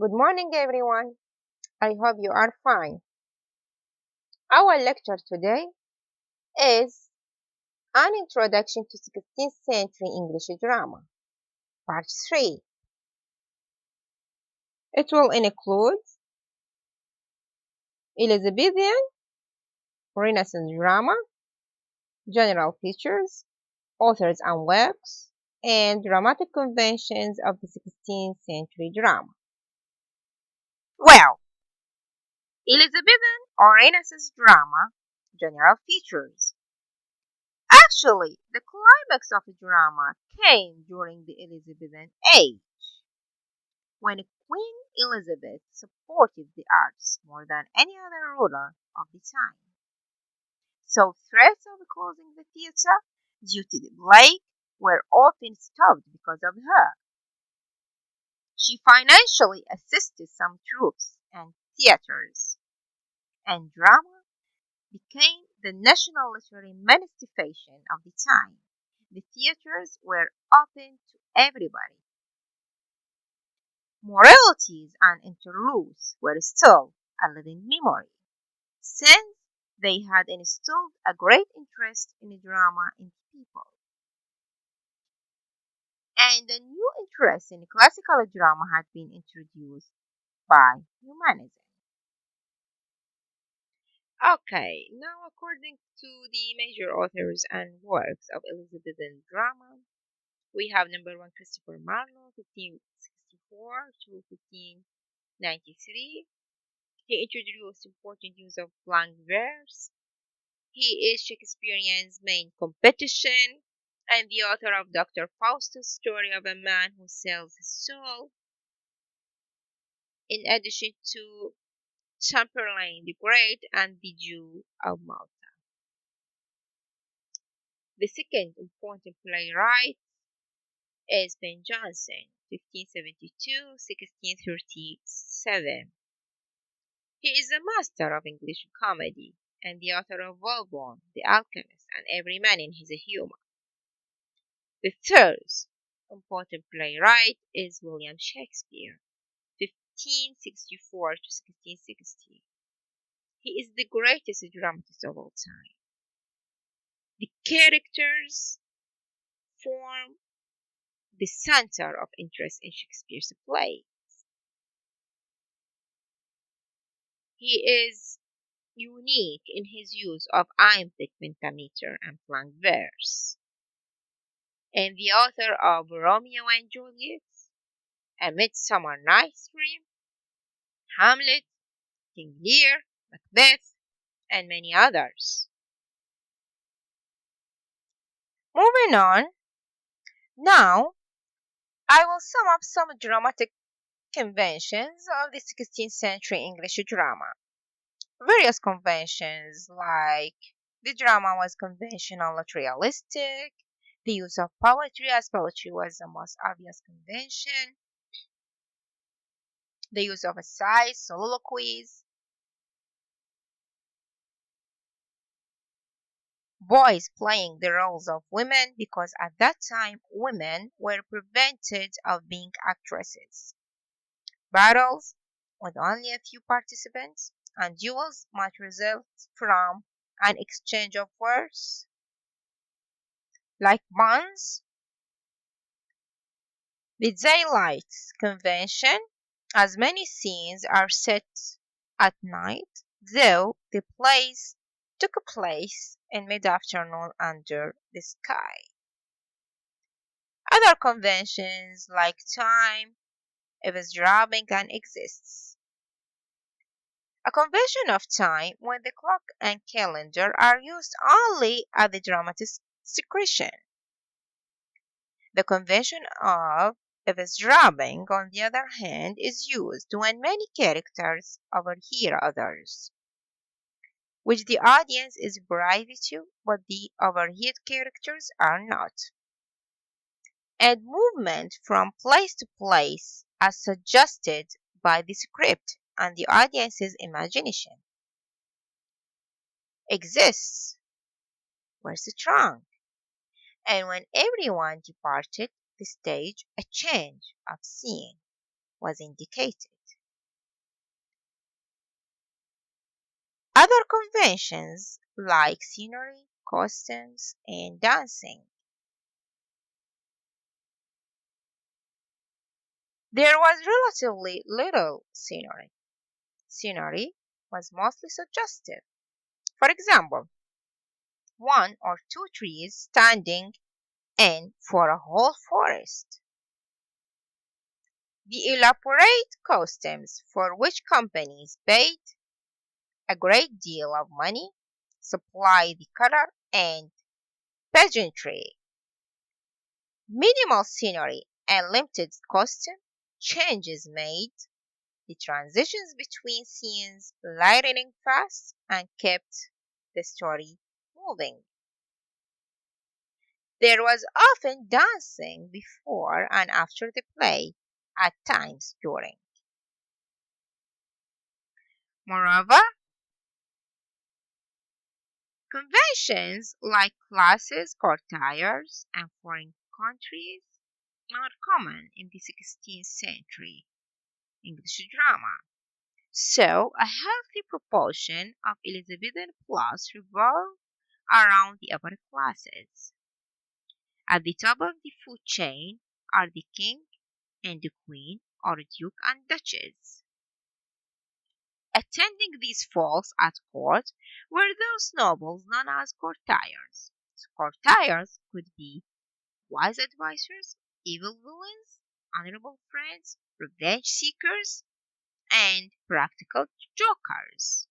Good morning, everyone. I hope you are fine. Our lecture today is An Introduction to 16th Century English Drama, Part 3. It will include Elizabethan, Renaissance drama, general features, authors and works, and dramatic conventions of the 16th century drama. Well, Elizabethan or Renaissance drama, general features. Actually, the climax of the drama came during the Elizabethan age, when Queen Elizabeth supported the arts more than any other ruler of the time. So threats of closing the theatre due to the plague were often stopped because of her. She financially assisted some troops and theatres, and drama became the national literary manifestation of the time. The theatres were open to everybody. Moralities and interludes were still a living memory, since they had instilled a great interest in drama in people. And a new interest in classical drama had been introduced by humanism. Okay, now according to the major authors and works of Elizabethan drama, we have number one Christopher Marlowe, 1564 to 1593. He introduced important use of blank verse. He is Shakespearean's main competition and the author of Dr. Faustus' story of a man who sells his soul, in addition to Chamberlain the Great and the Jew of Malta. The second important playwright is Ben Jonson, 1572-1637. He is a master of English comedy and the author of Volbone, The Alchemist, and Every Man in His Humour. The third important playwright is William Shakespeare, 1564 to 1660. He is the greatest dramatist of all time. The characters form the center of interest in Shakespeare's play. He is unique in his use of iambic pentameter and blank verse, and the author of Romeo and Juliet, A Midsummer Night's Dream, Hamlet, King Lear, Macbeth, and many others. Moving on, now I will sum up some dramatic conventions of the 16th century English drama. Various conventions like the drama was conventional but realistic, the use of poetry as poetry was the most obvious convention, the use of essays, soliloquies, boys playing the roles of women because at that time women were prevented of being actresses, battles with only a few participants, and duels might result from an exchange of words like bonds. The daylight convention, as many scenes are set at night, though the plays took place in mid-afternoon under the sky. Other conventions like time, eavesdropping, and exists. A convention of time when the clock and calendar are used only at the dramatist's discretion. The convention of eavesdropping, on the other hand, is used when many characters overhear others, which the audience is privy to, but the overheard characters are not, and movement from place to place as suggested by the script and the audience's imagination exists were strong, and when everyone departed the stage, a change of scene was indicated. Other conventions like scenery, costumes, and dancing. There was relatively little scenery. Scenery was mostly suggestive. For example, one or two trees standing in for a whole forest. The elaborate costumes for which companies paid a great deal of money supply the color and pageantry. Minimal scenery and limited costume changes made the transitions between scenes lightning fast and kept the story moving. There was often dancing before and after the play, at times during. Moreover, conventions like classes, courtiers, and foreign countries are common in the 16th century English drama. So, a healthy proportion of Elizabethan plots revolve around the upper classes. At the top of the food chain are the king and the queen or duke and duchess. Attending these folks at court were those nobles known as courtiers. Courtiers could be wise advisors, evil villains, honorable friends, revenge seekers, and practical jokers.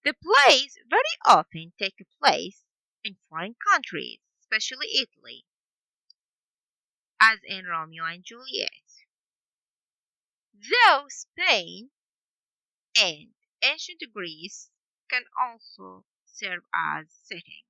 The plays very often take place in foreign countries, especially Italy, as in Romeo and Juliet, though Spain and ancient Greece can also serve as settings.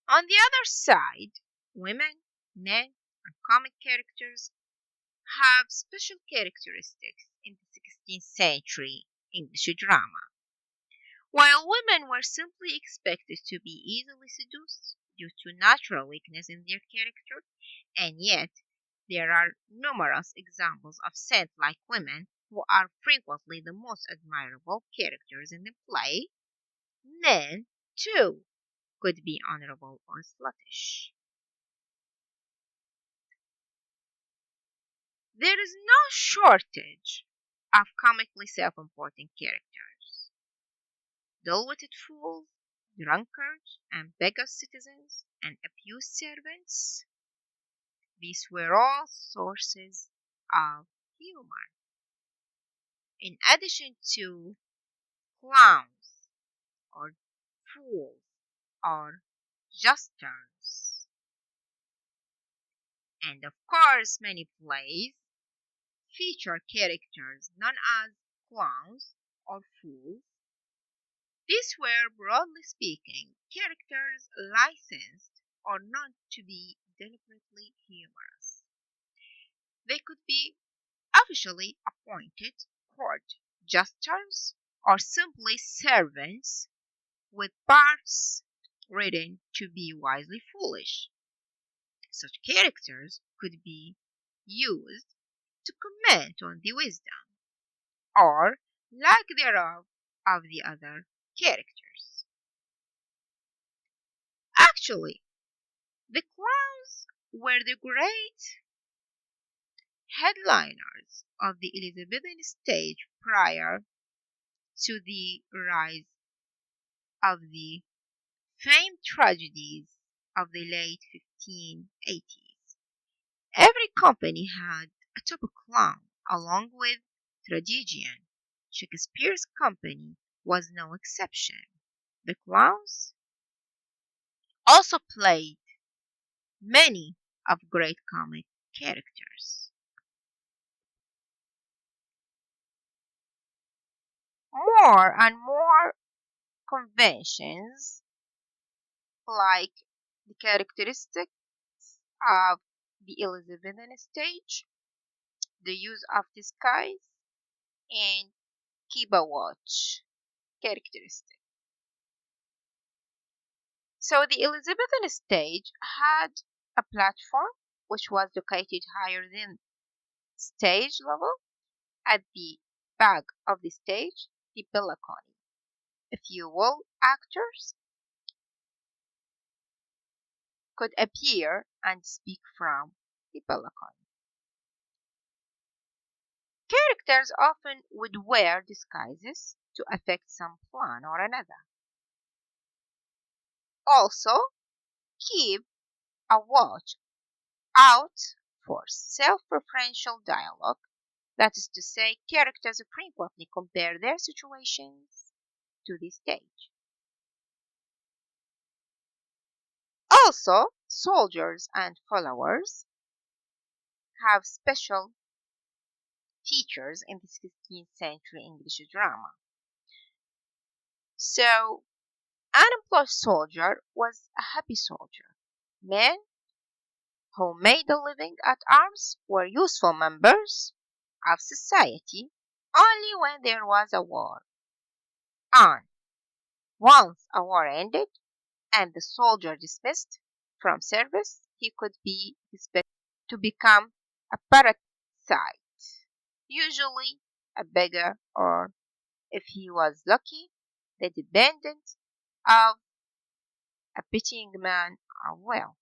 On the other side, women, men, and comic characters have special characteristics in the 16th century English drama. While women were simply expected to be easily seduced due to natural weakness in their character, and yet there are numerous examples of saint like women who are frequently the most admirable characters in the play, men, too, could be honorable or sluttish. There is no shortage of comically self important characters. Dull witted fools, drunkards, and beggars citizens, and abused servants. These were all sources of humor. In addition to clowns, or fools, or jesters. And of course, many plays feature characters known as clowns or fools. These were, broadly speaking, characters licensed or known to be deliberately humorous. They could be officially appointed court jesters or simply servants with parts written to be wisely foolish. Such characters could be used to comment on the wisdom or lack thereof of the other characters. Actually, the clowns were the great headliners of the Elizabethan stage prior to the rise of the famed tragedies of the late 1580s. Every company had a top clown, along with tragedian. Shakespeare's company was no exception. The clowns also played many of great comic characters. More and more conventions, like the characteristics of the Elizabethan stage, the use of disguise, and keep a watch characteristics. So the Elizabethan stage had a platform which was located higher than stage level at the back of the stage, the balcony. If you will, actors could appear and speak from the balcony. Characters often would wear disguises to affect some plan or another. Also, keep a watch out for self-referential dialogue. That is to say, characters frequently compare their situations to the stage. Also, soldiers and followers have special features in the 16th century English drama. So, an employed soldier was a happy soldier. Men who made a living at arms were useful members of society only when there was a war. And once a war ended and the soldier dismissed from service, he could be expected to become a parasite, usually a beggar or, if he was lucky, the dependent of a pitying man or well.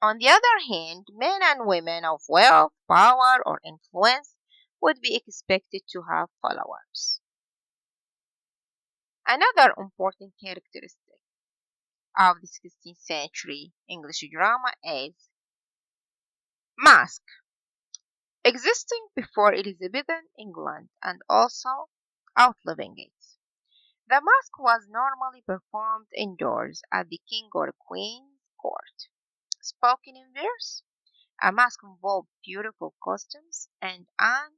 On the other hand, men and women of wealth, power, or influence would be expected to have followers. Another important characteristic of the 16th century English drama is mask, existing before Elizabethan England and also outliving it. The mask was normally performed indoors at the king or queen's court. Spoken in verse, a mask involved beautiful costumes and an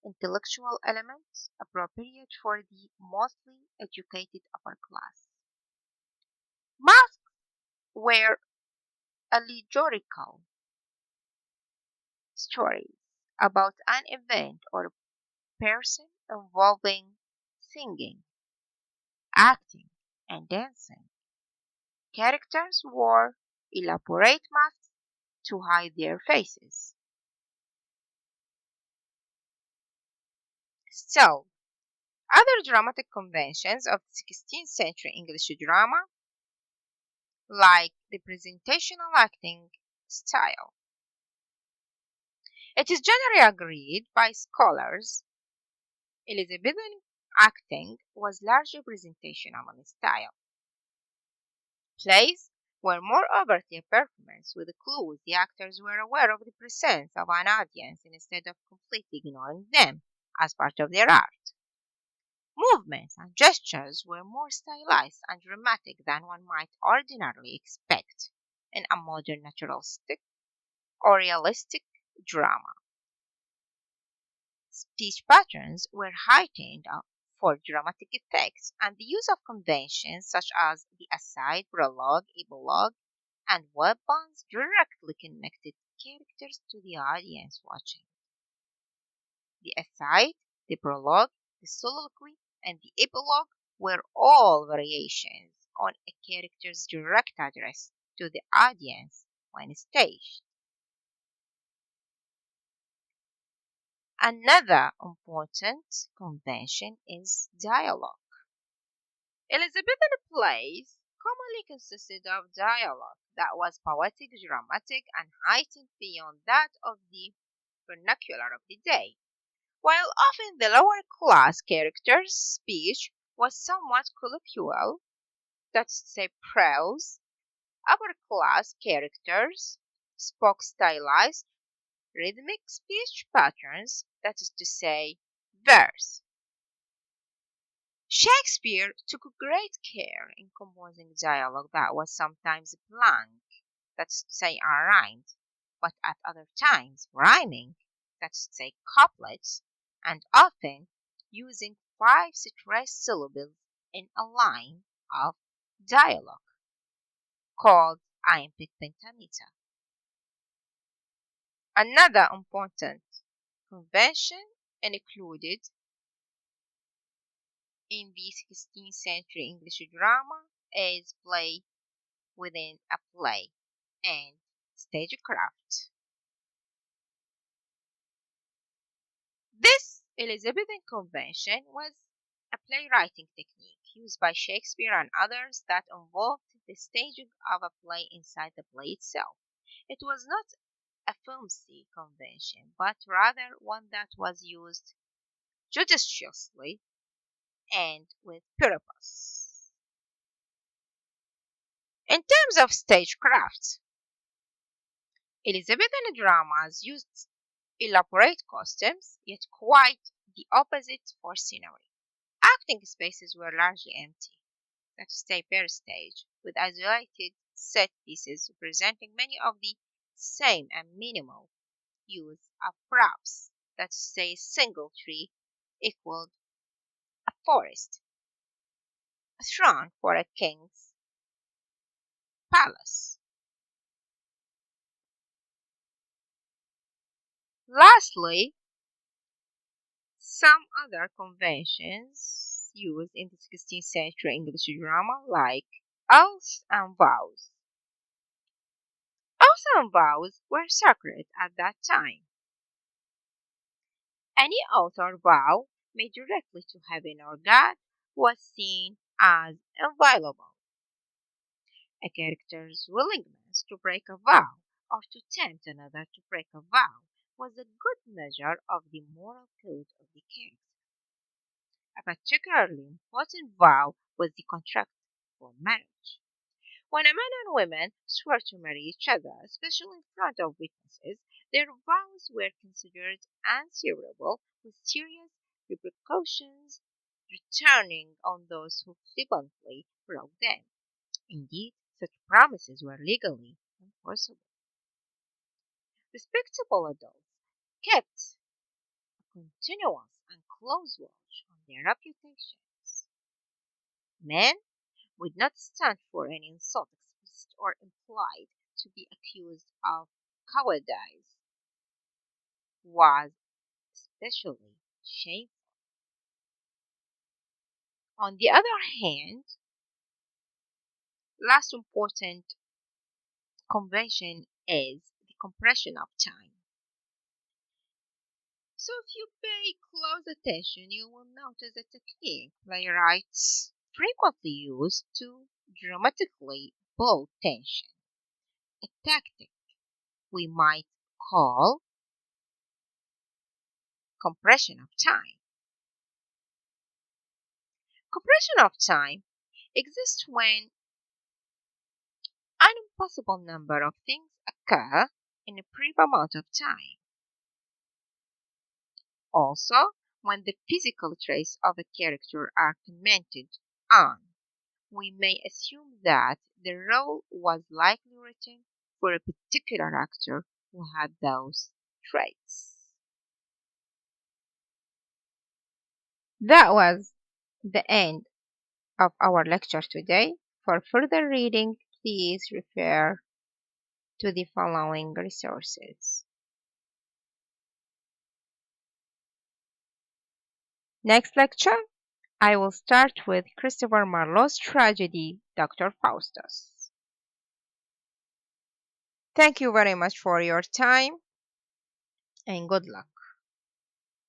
intellectual element appropriate for the mostly educated upper class. Masks were allegorical stories about an event or person involving singing, acting, and dancing. Characters wore elaborate masks to hide their faces. So, other dramatic conventions of 16th century English drama, like the presentational acting style. It is generally agreed by scholars Elizabethan acting was largely presentational in style. Plays were more overtly a performance with clues the actors were aware of the presence of an audience instead of completely ignoring them as part of their art. Movements and gestures were more stylized and dramatic than one might ordinarily expect in a modern naturalistic or realistic drama. Speech patterns were heightened for dramatic effects, and the use of conventions such as the aside, prologue, epilogue, and weapons directly connected characters to the audience watching. The aside, the prologue, the soliloquy, and the epilogue were all variations on a character's direct address to the audience when staged. Another important convention is dialogue. Elizabethan plays commonly consisted of dialogue that was poetic, dramatic, and heightened beyond that of the vernacular of the day. While often the lower class character's speech was somewhat colloquial, that's to say prose, upper class characters spoke stylized, rhythmic speech patterns, that is to say verse. Shakespeare took great care in composing dialogue that was sometimes blank, that's to say unrhymed, but at other times rhyming, that's to say couplets, and often using five stressed syllables in a line of dialogue called iambic pentameter. Another important convention included in the 16th century English drama is play within a play and stagecraft. This Elizabethan convention was a playwriting technique used by Shakespeare and others that involved the staging of a play inside the play itself. It was not a filmsy convention, but rather one that was used judiciously and with purpose. In terms of stagecraft, Elizabethan dramas used elaborate costumes, yet quite the opposite for scenery. Acting spaces were largely empty, that is, stay per stage, with isolated set pieces representing many of the same and minimal use of props, that is, say, a single tree equaled a forest, a throne for a king's palace. Lastly, some other conventions used in the 16th century English drama, like oaths and vows. Oaths and vows were sacred at that time. Any oath or vow made directly to heaven or God was seen as inviolable. A character's willingness to break a vow or to tempt another to break a vow was a good measure of the moral code of the character. A particularly important vow was the contract for marriage. When a man and woman swore to marry each other, especially in front of witnesses, their vows were considered answerable with serious repercussions returning on those who flippantly broke them. Indeed, such promises were legally enforceable. Respectable adults kept a continuous and close watch on their reputations. Men would not stand for any insult explicit or implied to be accused of cowardice was especially shameful. On the other hand, last important convention is the compression of time. So if you pay close attention, you will notice a technique playwrights frequently use to dramatically build tension. A tactic we might call compression of time. Compression of time exists when an impossible number of things occur in a brief amount of time. Also, when the physical traits of a character are commented on, we may assume that the role was likely written for a particular actor who had those traits. That was the end of our lecture today. For further reading, please refer to the following resources. Next lecture, I will start with Christopher Marlowe's tragedy, Dr. Faustus. Thank you very much for your time and good luck.